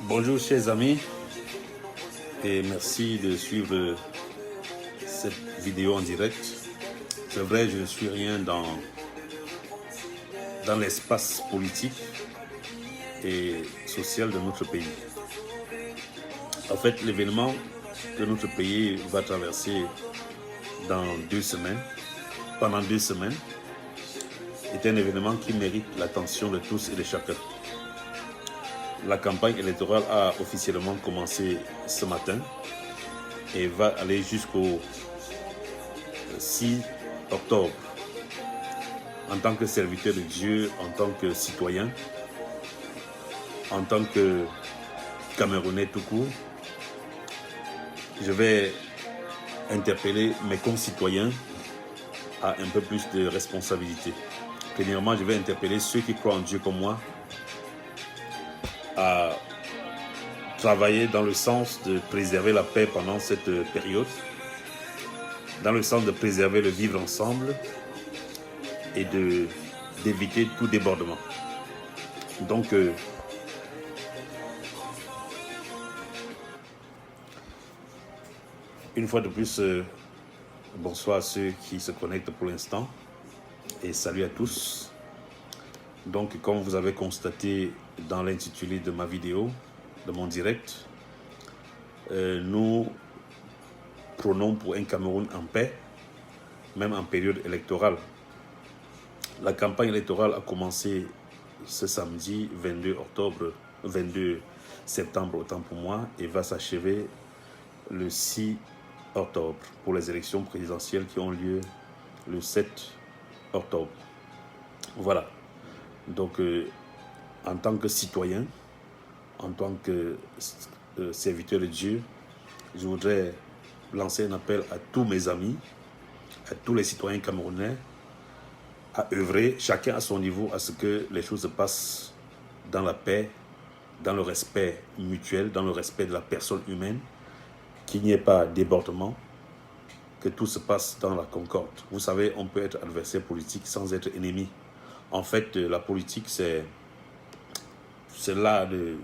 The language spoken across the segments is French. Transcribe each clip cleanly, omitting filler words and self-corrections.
Bonjour chers amis et merci de suivre cette vidéo en direct. C'est vrai, je ne suis rien dans l'espace politique et social de notre pays. En fait, l'événement que notre pays va traverser pendant 2 semaines, est un événement qui mérite l'attention de tous et de chacun. La campagne électorale a officiellement commencé ce matin et va aller jusqu'au 6 octobre. En tant que serviteur de Dieu, en tant que citoyen, en tant que Camerounais tout court, je vais interpeller mes concitoyens à un peu plus de responsabilité. Premièrement, je vais interpeller ceux qui croient en Dieu comme moi à travailler dans le sens de préserver la paix pendant cette période, dans le sens de préserver le vivre ensemble et d'éviter tout débordement. Donc, une fois de plus, bonsoir à ceux qui se connectent pour l'instant et salut à tous. Donc, comme vous avez constaté dans l'intitulé de ma vidéo, de mon direct, nous prônons pour un Cameroun en paix, même en période électorale. La campagne électorale a commencé ce samedi 22 septembre autant pour moi, et va s'achever le 6 octobre pour les élections présidentielles qui ont lieu le 7 octobre. Voilà. Donc, en tant que citoyen, en tant que serviteur de Dieu, je voudrais lancer un appel à tous mes amis, à tous les citoyens camerounais, à œuvrer, chacun à son niveau, à ce que les choses se passent dans la paix, dans le respect mutuel, dans le respect de la personne humaine, qu'il n'y ait pas débordement, que tout se passe dans la concorde. Vous savez, on peut être adversaire politique sans être ennemi. En fait, la politique, c'est l'art de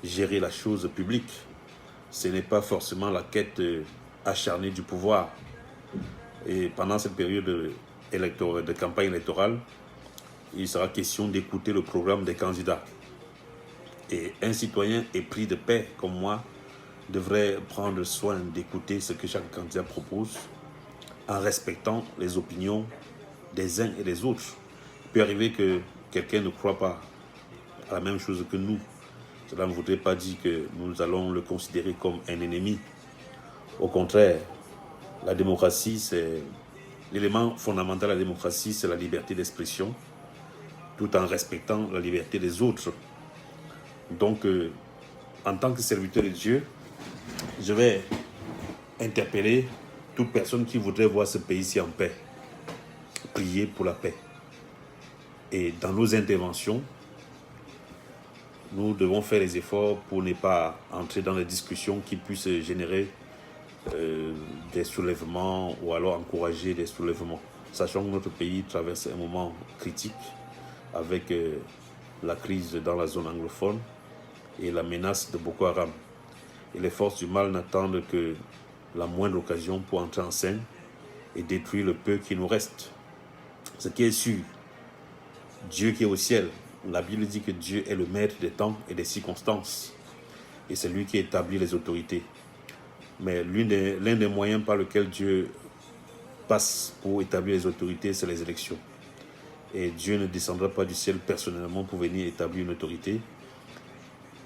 gérer la chose publique. Ce n'est pas forcément la quête acharnée du pouvoir. Et pendant cette période de campagne électorale, il sera question d'écouter le programme des candidats. Et un citoyen épris de paix comme moi devrait prendre soin d'écouter ce que chaque candidat propose en respectant les opinions des uns et des autres. Il peut arriver que quelqu'un ne croit pas à la même chose que nous. Cela ne voudrait pas dire que nous allons le considérer comme un ennemi. Au contraire, la démocratie, c'est l'élément fondamental de la démocratie, c'est la liberté d'expression, tout en respectant la liberté des autres. Donc, en tant que serviteur de Dieu, je vais interpeller toute personne qui voudrait voir ce pays-ci en paix, prier pour la paix. Et dans nos interventions, nous devons faire les efforts pour ne pas entrer dans des discussions qui puissent générer des soulèvements ou alors encourager des soulèvements. Sachant que notre pays traverse un moment critique avec la crise dans la zone anglophone et la menace de Boko Haram. Et les forces du mal n'attendent que la moindre occasion pour entrer en scène et détruire le peu qui nous reste. Ce qui est sûr, Dieu qui est au ciel, la Bible dit que Dieu est le maître des temps et des circonstances. Et c'est lui qui établit les autorités. Mais l'un des moyens par lesquels Dieu passe pour établir les autorités, c'est les élections. Et Dieu ne descendra pas du ciel personnellement pour venir établir une autorité.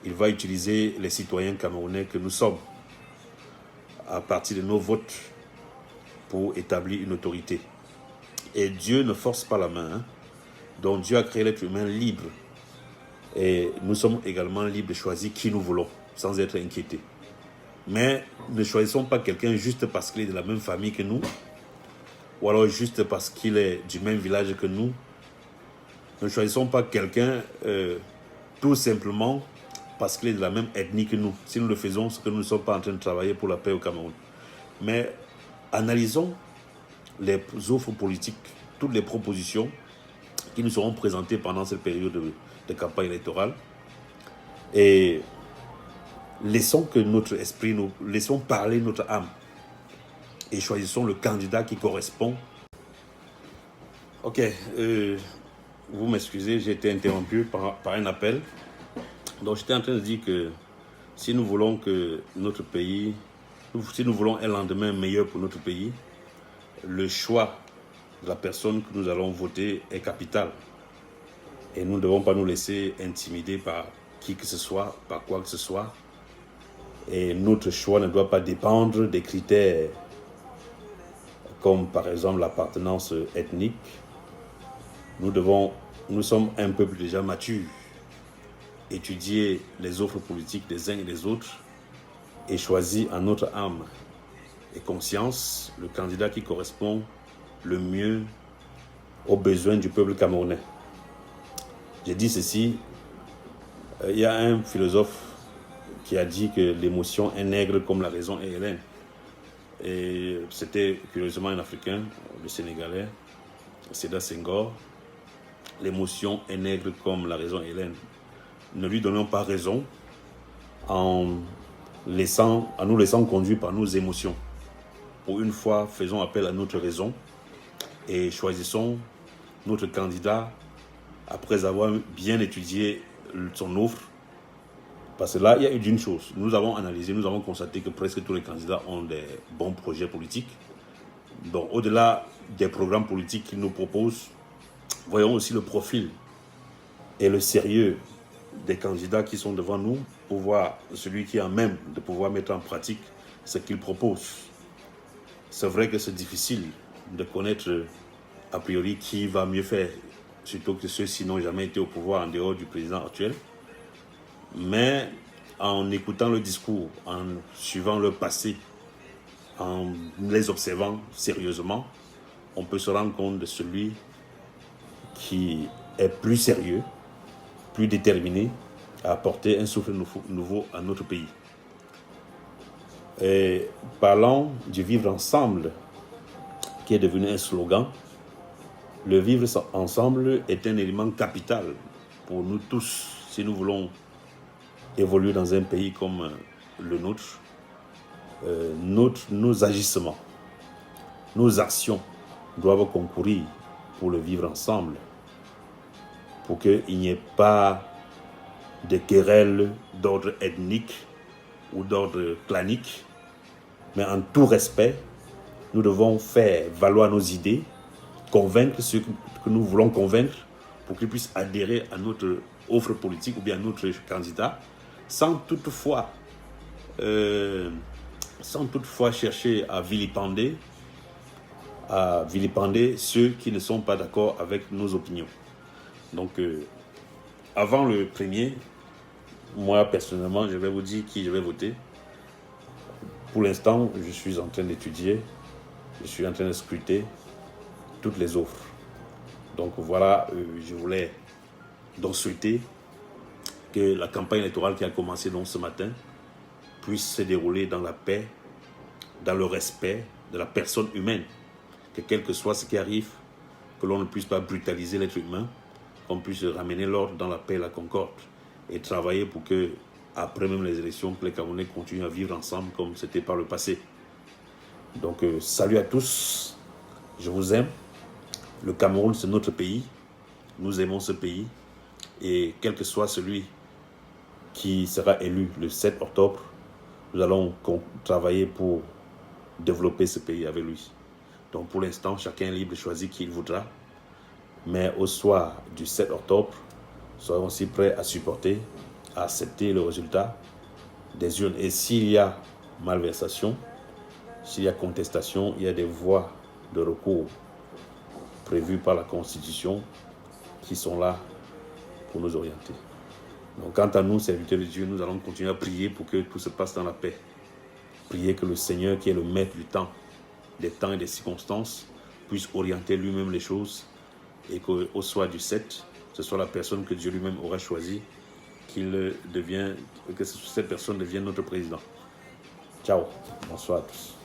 Il va utiliser les citoyens camerounais que nous sommes à partir de nos votes pour établir une autorité. Et Dieu ne force pas la main. Donc Dieu a créé l'être humain libre. Et nous sommes également libres de choisir qui nous voulons, sans être inquiétés. Mais ne choisissons pas quelqu'un juste parce qu'il est de la même famille que nous, ou alors juste parce qu'il est du même village que nous. Ne choisissons pas quelqu'un tout simplement parce qu'il est de la même ethnie que nous. Si nous le faisons, c'est que nous ne sommes pas en train de travailler pour la paix au Cameroun. Mais analysons les offres politiques, toutes les propositions qui nous seront présentées pendant cette période de campagne électorale. Et laissons que notre esprit, laissons parler notre âme. Et choisissons le candidat qui correspond. Ok, vous m'excusez, j'ai été interrompu par un appel. Donc j'étais en train de dire que si nous voulons que notre pays, si nous voulons un lendemain meilleur pour notre pays, le choix de la personne que nous allons voter est capital. Et nous ne devons pas nous laisser intimider par qui que ce soit, par quoi que ce soit. Et notre choix ne doit pas dépendre des critères comme par exemple l'appartenance ethnique. Nous sommes un peuple déjà mature. Étudier les offres politiques des uns et des autres et choisir en notre âme et conscience le candidat qui correspond le mieux aux besoins du peuple camerounais. J'ai dit ceci, il y a un philosophe qui a dit que l'émotion est nègre comme la raison est hélène. Et c'était curieusement un Africain, le Sénégalais, Sédar Senghor. L'émotion est nègre comme la raison est hélène. Ne lui donnons pas raison en nous laissant conduire par nos émotions. Pour une fois, faisons appel à notre raison et choisissons notre candidat après avoir bien étudié son offre. Parce que là, il y a eu d'une chose. Nous avons analysé, nous avons constaté que presque tous les candidats ont des bons projets politiques. Donc, au-delà des programmes politiques qu'ils nous proposent, voyons aussi le profil et le sérieux des candidats qui sont devant nous pour voir celui qui a même de pouvoir mettre en pratique ce qu'ils proposent. C'est vrai que c'est difficile de connaître a priori qui va mieux faire, surtout que ceux-ci n'ont jamais été au pouvoir en dehors du président actuel. Mais en écoutant le discours, en suivant leur passé, en les observant sérieusement, on peut se rendre compte de celui qui est plus sérieux, plus déterminé à apporter un souffle nouveau à notre pays. Et parlant du vivre ensemble, qui est devenu un slogan, le vivre ensemble est un élément capital pour nous tous, si nous voulons évoluer dans un pays comme le nôtre. Nos agissements, nos actions doivent concourir pour le vivre ensemble, pour qu'il n'y ait pas de querelles d'ordre ethnique ou d'ordre clanique, mais en tout respect, nous devons faire valoir nos idées, convaincre ceux que nous voulons convaincre pour qu'ils puissent adhérer à notre offre politique ou bien à notre candidat, sans toutefois chercher à vilipender ceux qui ne sont pas d'accord avec nos opinions. Donc, avant le premier, moi personnellement, je vais vous dire qui je vais voter. Pour l'instant, je suis en train d'étudier, je suis en train de scruter toutes les offres. Donc voilà, je voulais donc souhaiter que la campagne électorale qui a commencé donc ce matin puisse se dérouler dans la paix, dans le respect de la personne humaine, que quel que soit ce qui arrive, que l'on ne puisse pas brutaliser l'être humain, qu'on puisse ramener l'ordre dans la paix et la concorde et travailler pour que, après même les élections, que les Camerounais continuent à vivre ensemble comme c'était par le passé. Donc, salut à tous, je vous aime. Le Cameroun, c'est notre pays. Nous aimons ce pays. Et quel que soit celui qui sera élu le 7 octobre, nous allons travailler pour développer ce pays avec lui. Donc, pour l'instant, chacun est libre de choisir qui il voudra. Mais au soir du 7 octobre, soyons aussi prêts à supporter, à accepter le résultat des urnes. Et s'il y a malversation, s'il y a contestation, il y a des voies de recours prévues par la Constitution qui sont là pour nous orienter. Donc, quant à nous, serviteurs de Dieu, nous allons continuer à prier pour que tout se passe dans la paix. Prier que le Seigneur, qui est le maître du temps, des temps et des circonstances, puisse orienter lui-même les choses et qu'au soir du 7, ce soit la personne que Dieu lui-même aura choisie que cette personne devienne notre président. Ciao, bonsoir à tous.